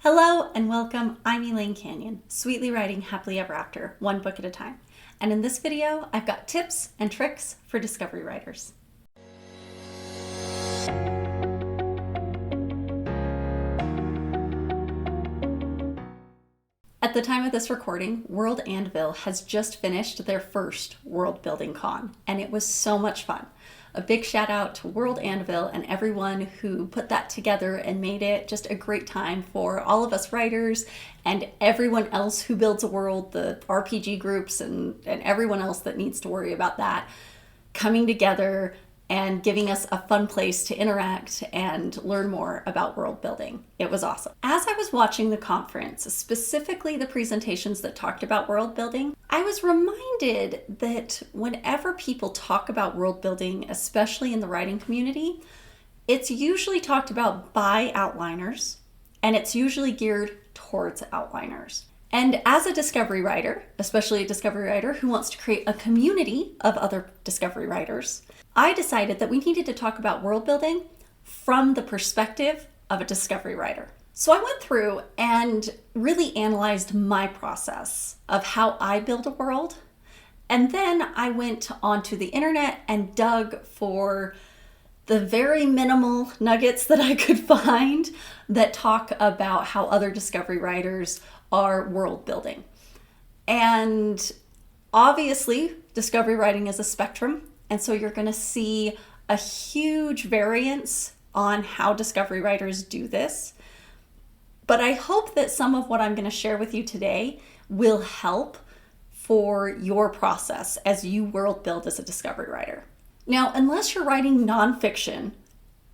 Hello and welcome. I'm Elaine Canyon, sweetly writing happily ever after, one book at a time. And in this video, I've got tips and tricks for discovery writers. At the time of this recording, World Anvil has just finished their first World Building Con, and it was so much fun. A big shout out to World Anvil and everyone who put that together and made it just a great time for all of us writers and everyone else who builds a world, the RPG groups and everyone else that needs to worry about that, coming together and giving us a fun place to interact and learn more about world building. It was awesome. As I was watching the conference, specifically the presentations that talked about world building, I was reminded that whenever people talk about world building, especially in the writing community, it's usually talked about by outliners, and it's usually geared towards outliners. And as a discovery writer, especially a discovery writer who wants to create a community of other discovery writers, I decided that we needed to talk about world building from the perspective of a discovery writer. So I went through and really analyzed my process of how I build a world. And then I went onto the internet and dug for the very minimal nuggets that I could find that talk about how other discovery writers are world building. And obviously, discovery writing is a spectrum. And so you're going to see a huge variance on how discovery writers do this. But I hope that some of what I'm going to share with you today will help for your process as you world build as a discovery writer. Now, unless you're writing nonfiction,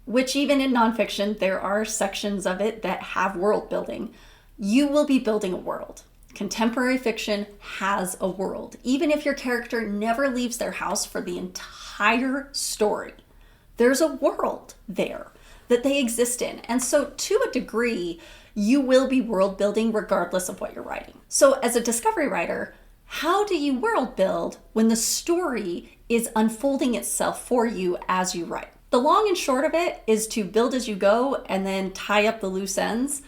which even in nonfiction, there are sections of it that have world building, you will be building a world. Contemporary fiction has a world. Even if your character never leaves their house for the entire story, there's a world there that they exist in. And so to a degree, you will be world building regardless of what you're writing. So as a discovery writer, how do you world build when the story is unfolding itself for you as you write? The long and short of it is to build as you go and then tie up the loose ends.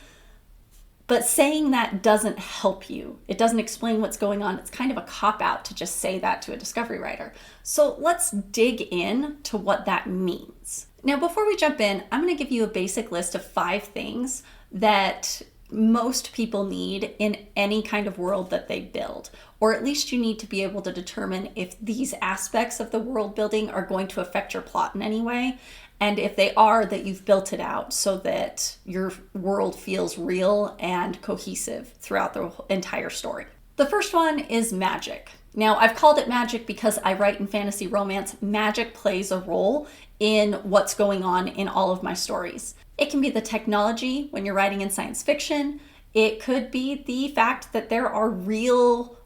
But saying that doesn't help you. It doesn't explain what's going on. It's kind of a cop-out to just say that to a discovery writer. So let's dig in to what that means. Now, before we jump in, I'm going to give you a basic list of 5 things that most people need in any kind of world that they build. Or at least you need to be able to determine if these aspects of the world building are going to affect your plot in any way. And if they are, that you've built it out so that your world feels real and cohesive throughout the entire story. The first one is magic. Now, I've called it magic because I write in fantasy romance. Magic plays a role in what's going on in all of my stories. It can be the technology when you're writing in science fiction. It could be the fact that there are real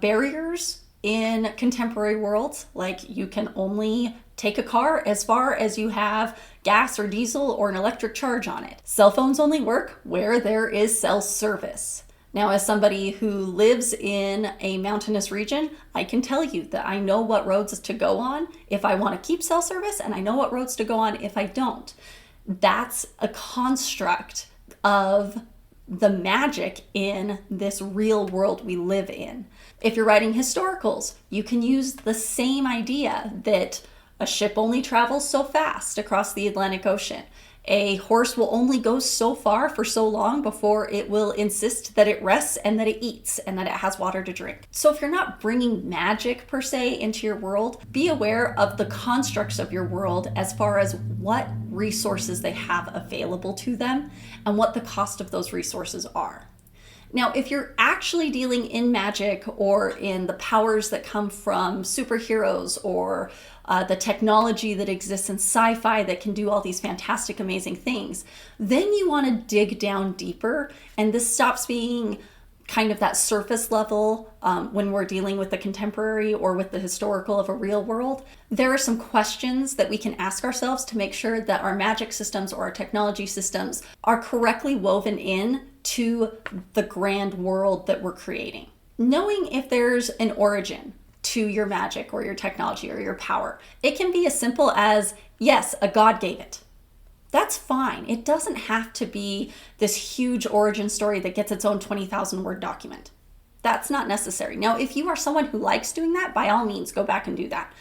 barriers in contemporary worlds, like you can only take a car as far as you have gas or diesel or an electric charge on it. Cell phones only work where there is cell service. Now, as somebody who lives in a mountainous region, I can tell you that I know what roads to go on if I want to keep cell service, and I know what roads to go on if I don't. That's a construct of the magic in this real world we live in. If you're writing historicals, you can use the same idea that a ship only travels so fast across the Atlantic Ocean. A horse will only go so far for so long before it will insist that it rests and that it eats and that it has water to drink. So if you're not bringing magic per se into your world, be aware of the constructs of your world as far as what resources they have available to them and what the cost of those resources are. Now, if you're actually dealing in magic or in the powers that come from superheroes or the technology that exists in sci-fi that can do all these fantastic, amazing things, then you want to dig down deeper. And this stops being kind of that surface level when we're dealing with the contemporary or with the historical of a real world. There are some questions that we can ask ourselves to make sure that our magic systems or our technology systems are correctly woven in to the grand world that we're creating. Knowing if there's an origin to your magic or your technology or your power. It can be as simple as, yes, a god gave it. That's fine. It doesn't have to be this huge origin story that gets its own 20,000 word document. That's not necessary. Now, if you are someone who likes doing that, by all means, go back and do that.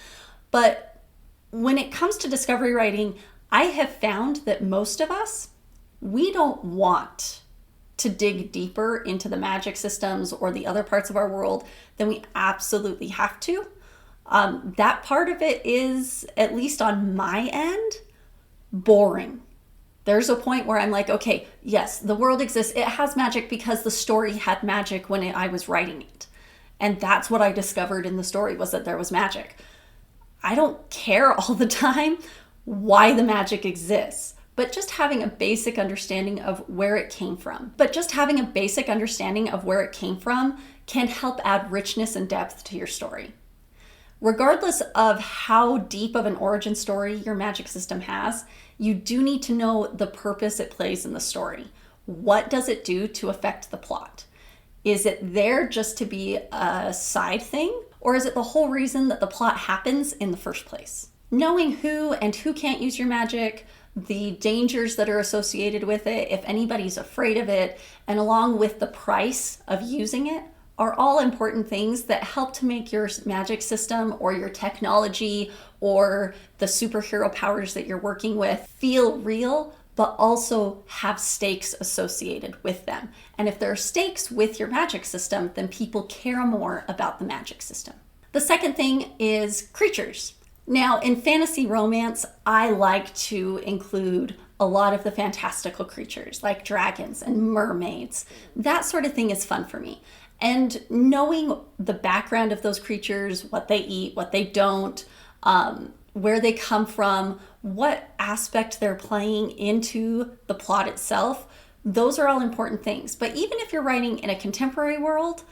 But when it comes to discovery writing, I have found that most of us, we don't want to dig deeper into the magic systems or the other parts of our world than we absolutely have to. That part of it is, at least on my end, boring. There's a point where I'm like, okay, yes, the world exists. It has magic because the story had magic when I was writing it. And that's what I discovered in the story, was that there was magic. I don't care all the time why the magic exists, but just having a basic understanding of where it came from. Can help add richness and depth to your story. Regardless of how deep of an origin story your magic system has, you do need to know the purpose it plays in the story. What does it do to affect the plot? Is it there just to be a side thing, or is it the whole reason that the plot happens in the first place? Knowing who and who can't use your magic, the dangers that are associated with it, if anybody's afraid of it, and along with the price of using it, are all important things that help to make your magic system or your technology or the superhero powers that you're working with feel real, but also have stakes associated with them. And if there are stakes with your magic system, then people care more about the magic system. The second thing is creatures. Now, in fantasy romance, I like to include a lot of the fantastical creatures like dragons and mermaids. That sort of thing is fun for me. And knowing the background of those creatures, what they eat, what they don't, where they come from, what aspect they're playing into the plot itself, those are all important things. But even if you're writing in a contemporary world,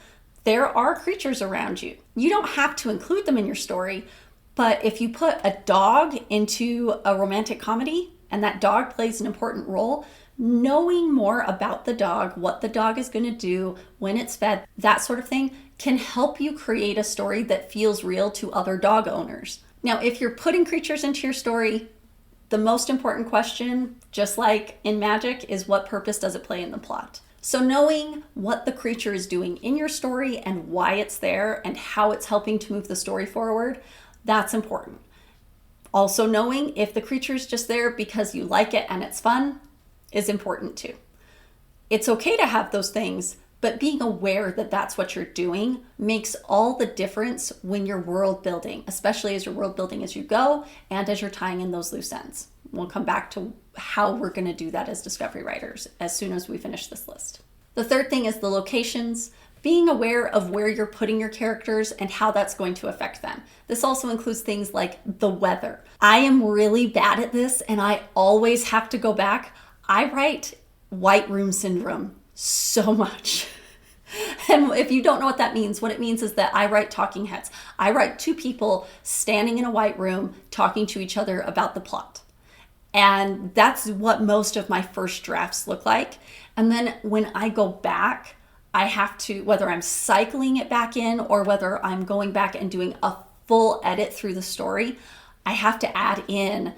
there are creatures around you. You don't have to include them in your story, but if you put a dog into a romantic comedy and that dog plays an important role, knowing more about the dog, what the dog is going to do, when it's fed, that sort of thing, can help you create a story that feels real to other dog owners. Now, if you're putting creatures into your story, the most important question, just like in magic, is what purpose does it play in the plot? So knowing what the creature is doing in your story and why it's there and how it's helping to move the story forward, that's important. Also knowing if the creature is just there because you like it and it's fun is important too. It's okay to have those things, but being aware that that's what you're doing makes all the difference when you're world building, especially as you're world building as you go and as you're tying in those loose ends. We'll come back to how we're going to do that as discovery writers as soon as we finish this list. The third thing is the locations. Being aware of where you're putting your characters and how that's going to affect them. This also includes things like the weather. I am really bad at this and I always have to go back. I write white room syndrome so much. And if you don't know what that means, what it means is that I write talking heads. I write two people standing in a white room talking to each other about the plot. And that's what most of my first drafts look like. And then when I go back, I have to, whether I'm cycling it back in or whether I'm going back and doing a full edit through the story, I have to add in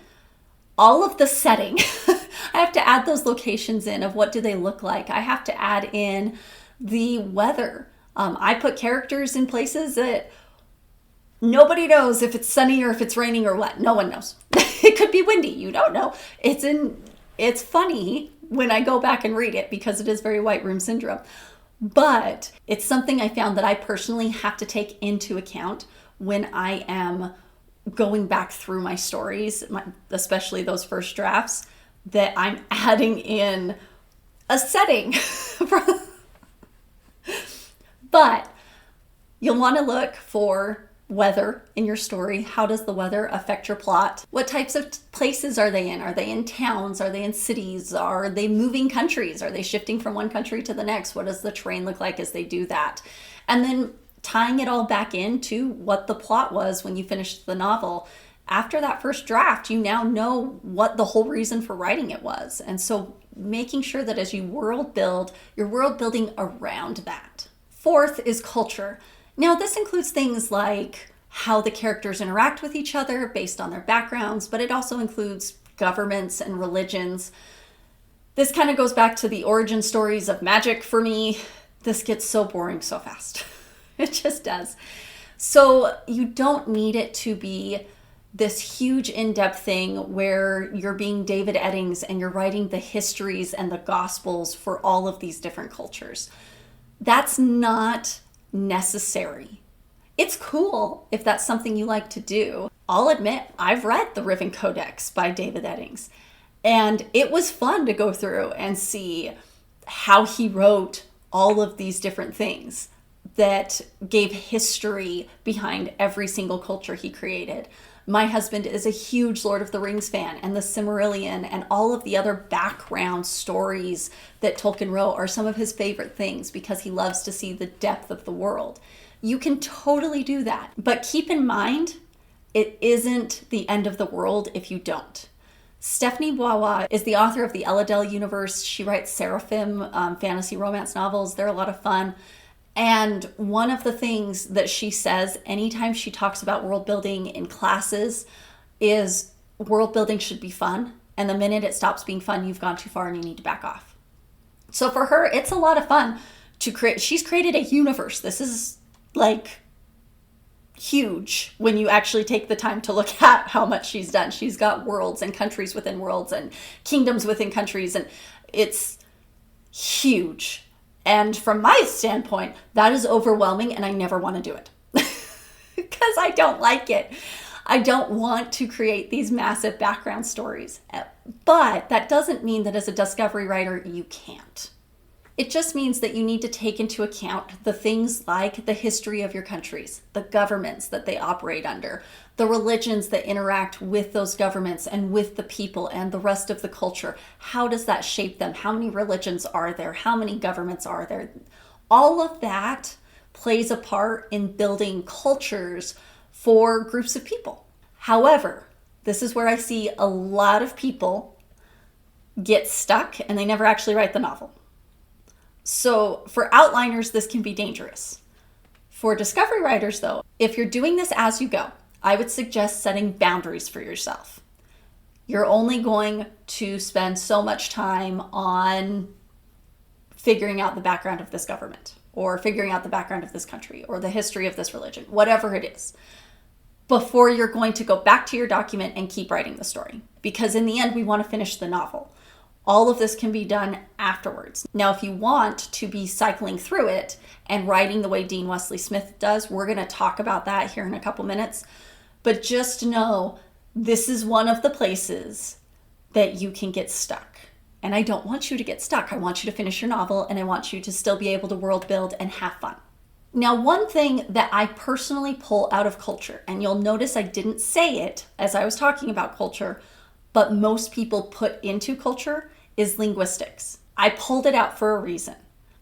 all of the setting. I have to add those locations in of what do they look like. I have to add in the weather. I put characters in places that nobody knows if it's sunny or if it's raining or what. No one knows. It could be windy. You don't know. It's funny when I go back and read it because it is very white room syndrome. But it's something I found that I personally have to take into account when I am going back through my stories, especially those first drafts, that I'm adding in a setting. But you'll want to look for weather in your story. How does the weather affect your plot? What types of places are they in? Are they in towns? Are they in cities? Are they moving countries? Are they shifting from one country to the next? What does the terrain look like as they do that? And then tying it all back into what the plot was when you finished the novel. After that first draft, you now know what the whole reason for writing it was. And so making sure that as you world build, you're world building around that. Fourth is culture. Now, this includes things like how the characters interact with each other based on their backgrounds, but it also includes governments and religions. This kind of goes back to the origin stories of magic for me. This gets so boring so fast. It just does. So you don't need it to be this huge in-depth thing where you're being David Eddings and you're writing the histories and the gospels for all of these different cultures. That's not necessary. It's cool if that's something you like to do. I'll admit, I've read the Riven Codex by David Eddings, and it was fun to go through and see how he wrote all of these different things that gave history behind every single culture he created. My husband is a huge Lord of the Rings fan, and the Silmarillion and all of the other background stories that Tolkien wrote are some of his favorite things because he loves to see the depth of the world. You can totally do that, but keep in mind, it isn't the end of the world if you don't. Stephanie Bois is the author of the Eladel universe. She writes Seraphim fantasy romance novels. They're a lot of fun. And one of the things that she says anytime she talks about world building in classes is world building should be fun. And the minute it stops being fun, you've gone too far and you need to back off. So for her, it's a lot of fun to create. She's created a universe. This is like huge when you actually take the time to look at how much she's done. She's got worlds and countries within worlds and kingdoms within countries, and it's huge. And from my standpoint, that is overwhelming, and I never want to do it because I don't like it. I don't want to create these massive background stories. But that doesn't mean that as a discovery writer, you can't. It just means that you need to take into account the things like the history of your countries, the governments that they operate under, the religions that interact with those governments and with the people and the rest of the culture. How does that shape them? How many religions are there? How many governments are there? All of that plays a part in building cultures for groups of people. However, this is where I see a lot of people get stuck and they never actually write the novel. So for outliners, this can be dangerous. For discovery writers, though, if you're doing this as you go, I would suggest setting boundaries for yourself. You're only going to spend so much time on figuring out the background of this government, or figuring out the background of this country, or the history of this religion, whatever it is, before you're going to go back to your document and keep writing the story. Because in the end, we want to finish the novel. All of this can be done afterwards. Now, if you want to be cycling through it and writing the way Dean Wesley Smith does, we're going to talk about that here in a couple minutes. But just know this is one of the places that you can get stuck. And I don't want you to get stuck. I want you to finish your novel, and I want you to still be able to world build and have fun. Now, one thing that I personally pull out of culture, and you'll notice I didn't say it as I was talking about culture, but most people put into culture, is linguistics. I pulled it out for a reason.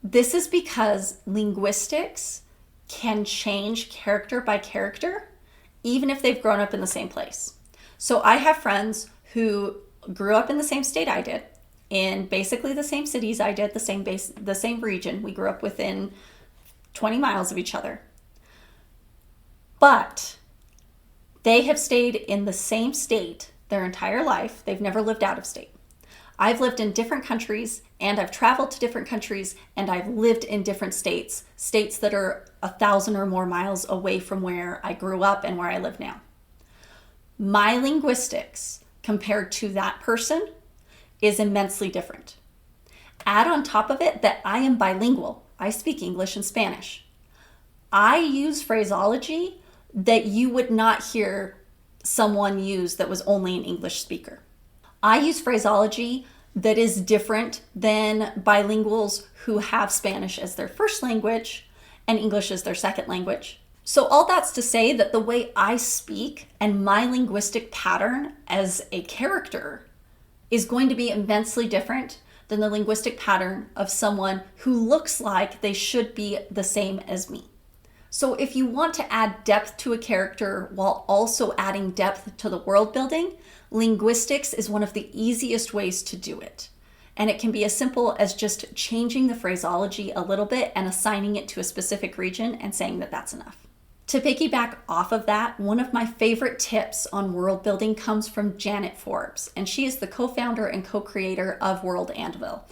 This is because linguistics can change character by character, even if they've grown up in the same place. So I have friends who grew up in the same state I did, in basically the same cities I did, the same region. We grew up within 20 miles of each other. But they have stayed in the same state their entire life. They've never lived out of state. I've lived in different countries, and I've traveled to different countries, and I've lived in different states that are 1,000 or more miles away from where I grew up and where I live now. My linguistics compared to that person is immensely different. Add on top of it that I am bilingual. I speak English and Spanish. I use phraseology that you would not hear someone use that was only an English speaker. I use phraseology that is different than bilinguals who have Spanish as their first language and English as their second language. So all that's to say that the way I speak and my linguistic pattern as a character is going to be immensely different than the linguistic pattern of someone who looks like they should be the same as me. So if you want to add depth to a character while also adding depth to the world building, linguistics is one of the easiest ways to do it. And it can be as simple as just changing the phraseology a little bit and assigning it to a specific region and saying that that's enough. To piggyback off of that, one of my favorite tips on world building comes from Janet Forbes, and she is the co-founder and co-creator of World Anvil.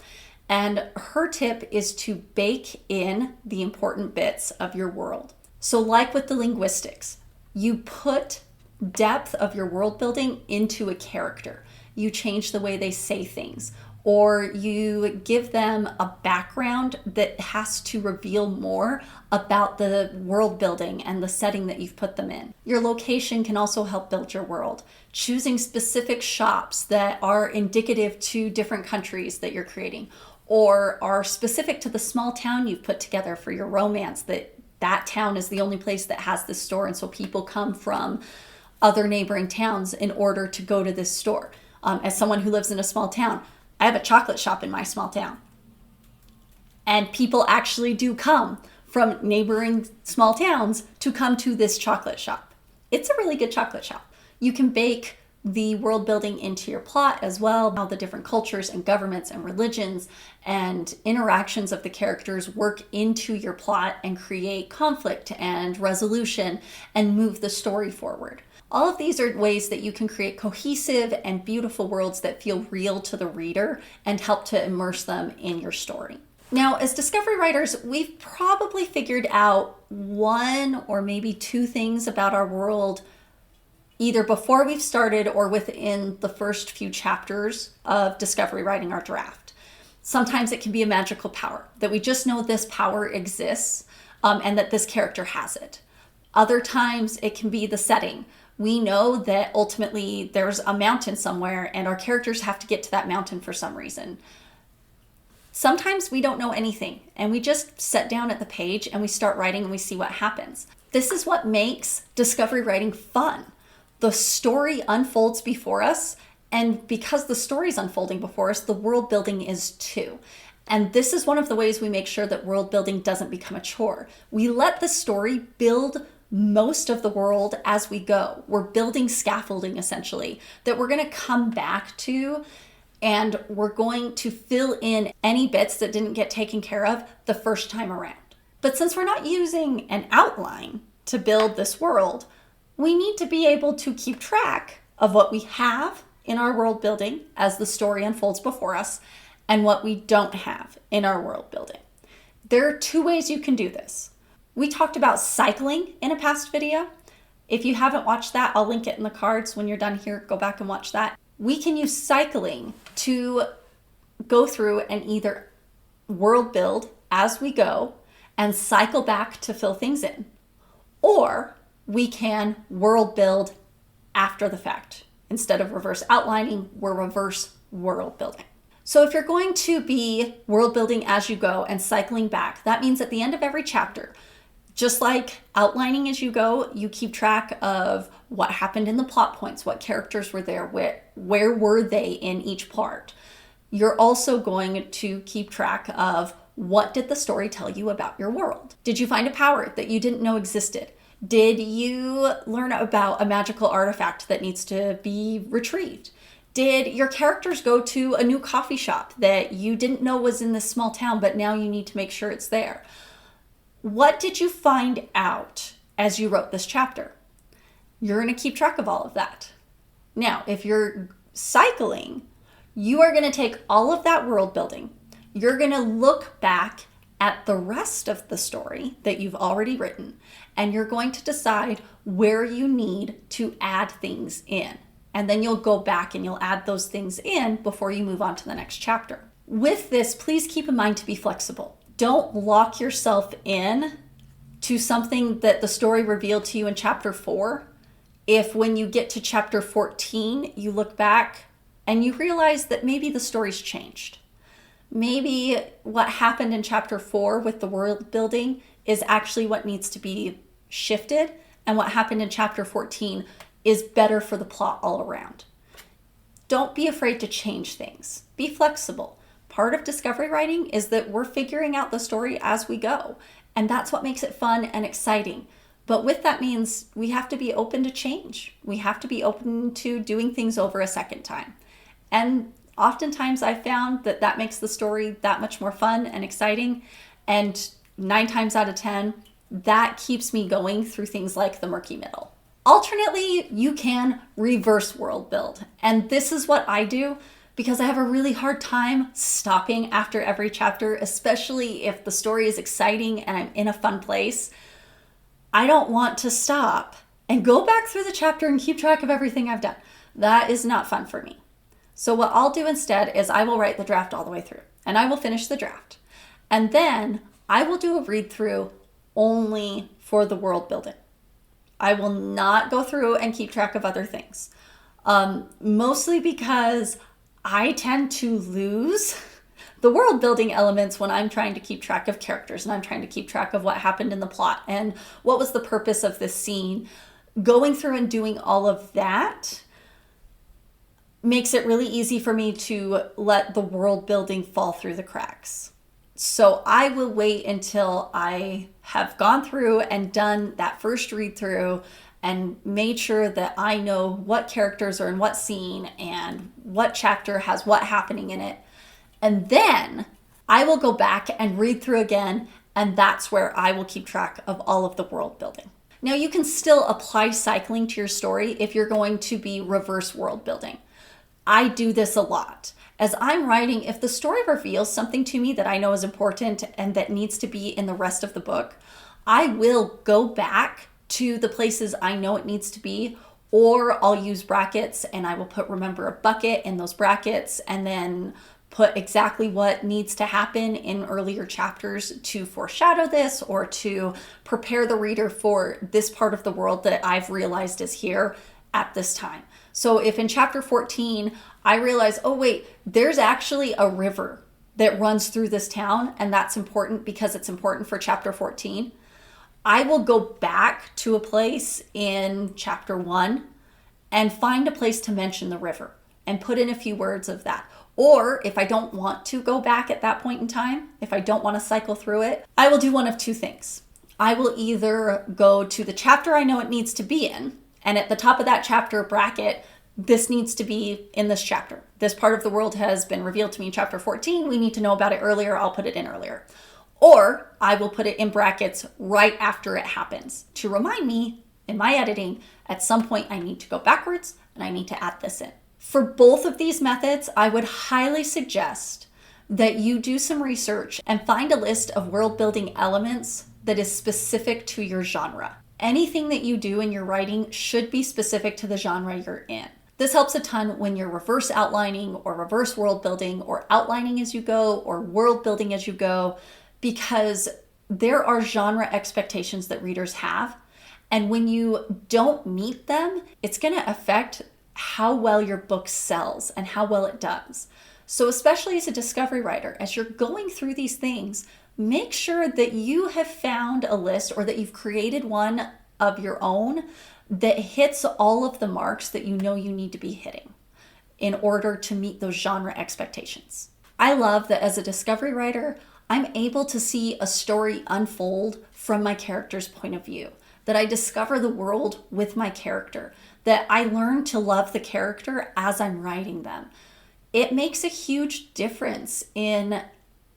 And her tip is to bake in the important bits of your world. So like with the linguistics, you put depth of your world building into a character. You change the way they say things, or you give them a background that has to reveal more about the world building and the setting that you've put them in. Your location can also help build your world. Choosing specific shops that are indicative to different countries that you're creating, or are specific to the small town you've put together for your romance, that town is the only place that has this store, and so people come from other neighboring towns in order to go to this store. As someone who lives in a small town, I have a chocolate shop in my small town. And people actually do come from neighboring small towns to come to this chocolate shop. It's a really good chocolate shop. You can bake the world building into your plot as well, how the different cultures and governments and religions and interactions of the characters work into your plot and create conflict and resolution and move the story forward. All of these are ways that you can create cohesive and beautiful worlds that feel real to the reader and help to immerse them in your story. Now, as discovery writers, we've probably figured out one or maybe two things about our world either before we've started or within the first few chapters of discovery writing our draft. Sometimes it can be a magical power, that we just know this power exists and that this character has it. Other times it can be the setting. We know that ultimately there's a mountain somewhere and our characters have to get to that mountain for some reason. Sometimes we don't know anything and we just sit down at the page and we start writing and we see what happens. This is what makes discovery writing fun. The story unfolds before us, and because the story is unfolding before us, the world building is too. And this is one of the ways we make sure that world building doesn't become a chore. We let the story build most of the world as we go. We're building scaffolding essentially that we're going to come back to, and we're going to fill in any bits that didn't get taken care of the first time around. But since we're not using an outline to build this world, we need to be able to keep track of what we have in our world building as the story unfolds before us and what we don't have in our world building. There are two ways you can do this. We talked about cycling in a past video. If you haven't watched that, I'll link it in the cards. When you're done here, go back and watch that. We can use cycling to go through and either world build as we go and cycle back to fill things in, or we can world build after the fact. Instead of reverse outlining, we're reverse world building. So if you're going to be world building as you go and cycling back, that means at the end of every chapter, just like outlining as you go, you keep track of what happened in the plot points, what characters were there, where were they in each part. You're also going to keep track of what did the story tell you about your world. Did you find a power that you didn't know existed? Did you learn about a magical artifact that needs to be retrieved? Did your characters go to a new coffee shop that you didn't know was in this small town, but now you need to make sure it's there? What did you find out as you wrote this chapter? You're going to keep track of all of that. Now, if you're cycling, you are going to take all of that world building. You're going to look back at the rest of the story that you've already written, and you're going to decide where you need to add things in. And then you'll go back and you'll add those things in before you move on to the next chapter. With this, please keep in mind to be flexible. Don't lock yourself in to something that the story revealed to you in chapter 4. If when you get to chapter 14, you look back and you realize that maybe the story's changed. Maybe what happened in chapter 4 with the world building is actually what needs to be shifted, and what happened in chapter 14 is better for the plot all around. Don't be afraid to change things. Be flexible. Part of discovery writing is that we're figuring out the story as we go, and that's what makes it fun and exciting. But with that means we have to be open to change. We have to be open to doing things over a second time. And oftentimes I've found that that makes the story that much more fun and exciting. And 9 times out of 10, that keeps me going through things like the murky middle. Alternately, you can reverse world build. And this is what I do because I have a really hard time stopping after every chapter, especially if the story is exciting and I'm in a fun place. I don't want to stop and go back through the chapter and keep track of everything I've done. That is not fun for me. So what I'll do instead is I will write the draft all the way through and I will finish the draft. And then I will do a read through only for the world building. I will not go through and keep track of other things. Mostly because I tend to lose the world building elements when I'm trying to keep track of characters and I'm trying to keep track of what happened in the plot and what was the purpose of this scene. Going through and doing all of that makes it really easy for me to let the world building fall through the cracks. So I will wait until I have gone through and done that first read through and made sure that I know what characters are in what scene and what chapter has what happening in it. And then I will go back and read through again, and that's where I will keep track of all of the world building. Now you can still apply cycling to your story if you're going to be reverse world building. I do this a lot. As I'm writing, if the story reveals something to me that I know is important and that needs to be in the rest of the book, I will go back to the places I know it needs to be, or I'll use brackets and I will put remember a bucket in those brackets and then put exactly what needs to happen in earlier chapters to foreshadow this or to prepare the reader for this part of the world that I've realized is here at this time. So if in chapter 14, I realize, oh wait, there's actually a river that runs through this town and that's important because it's important for chapter 14, I will go back to a place in chapter 1 and find a place to mention the river and put in a few words of that. Or if I don't want to go back at that point in time, if I don't want to cycle through it, I will do one of two things. I will either go to the chapter I know it needs to be in, and at the top of that chapter bracket, this needs to be in this chapter. This part of the world has been revealed to me in chapter 14. We need to know about it earlier. I'll put it in earlier. Or I will put it in brackets right after it happens to remind me in my editing, at some point I need to go backwards and I need to add this in. For both of these methods, I would highly suggest that you do some research and find a list of world building elements that is specific to your genre. Anything that you do in your writing should be specific to the genre you're in. This helps a ton when you're reverse outlining or reverse world building or outlining as you go or world building as you go, because there are genre expectations that readers have. And when you don't meet them, it's going to affect how well your book sells and how well it does. So especially as a discovery writer, as you're going through these things, make sure that you have found a list or that you've created one of your own that hits all of the marks that you know you need to be hitting in order to meet those genre expectations. I love that as a discovery writer, I'm able to see a story unfold from my character's point of view, that I discover the world with my character, that I learn to love the character as I'm writing them. It makes a huge difference in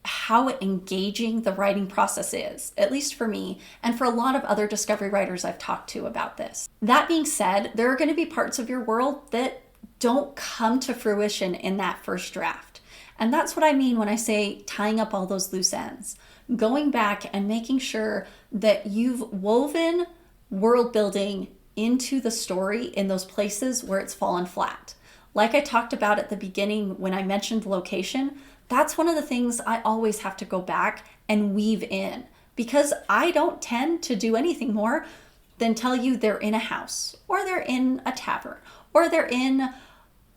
how engaging the writing process is, at least for me, and for a lot of other discovery writers I've talked to about this. That being said, there are going to be parts of your world that don't come to fruition in that first draft. And that's what I mean when I say tying up all those loose ends. Going back and making sure that you've woven world building into the story in those places where it's fallen flat. Like I talked about at the beginning when I mentioned location, that's one of the things I always have to go back and weave in, because I don't tend to do anything more than tell you they're in a house, or they're in a tavern, or they're in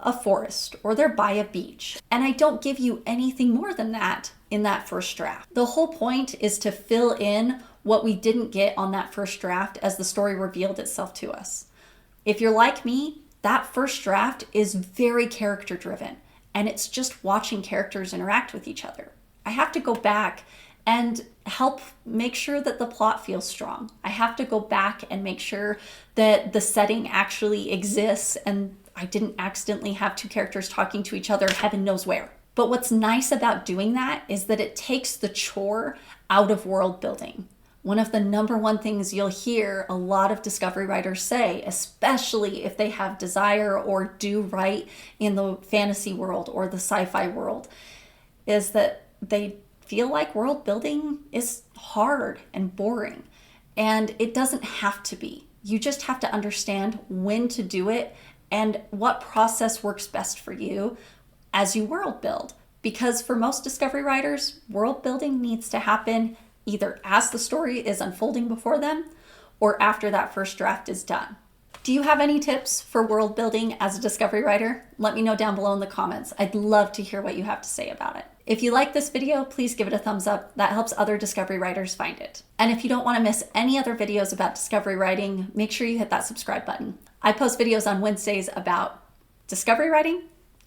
a forest, or they're by a beach. And I don't give you anything more than that in that first draft. The whole point is to fill in what we didn't get on that first draft as the story revealed itself to us. If you're like me, that first draft is very character driven. And it's just watching characters interact with each other. I have to go back and help make sure that the plot feels strong. I have to go back and make sure that the setting actually exists and I didn't accidentally have two characters talking to each other heaven knows where. But what's nice about doing that is that it takes the chore out of world building. one of the number one things you'll hear a lot of discovery writers say, especially if they have desire or do write in the fantasy world or the sci-fi world, is that they feel like world building is hard and boring. And it doesn't have to be. You just have to understand when to do it and what process works best for you as you world build. Because for most discovery writers, world building needs to happen either as the story is unfolding before them or after that first draft is done. Do you have any tips for world building as a discovery writer? Let me know down below in the comments. I'd love to hear what you have to say about it. If you like this video, please give it a thumbs up. That helps other discovery writers find it. And if you don't want to miss any other videos about discovery writing, make sure you hit that subscribe button. I post videos on Wednesdays about discovery writing,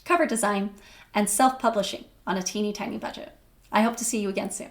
cover design, and self-publishing on a teeny tiny budget. I hope to see you again soon.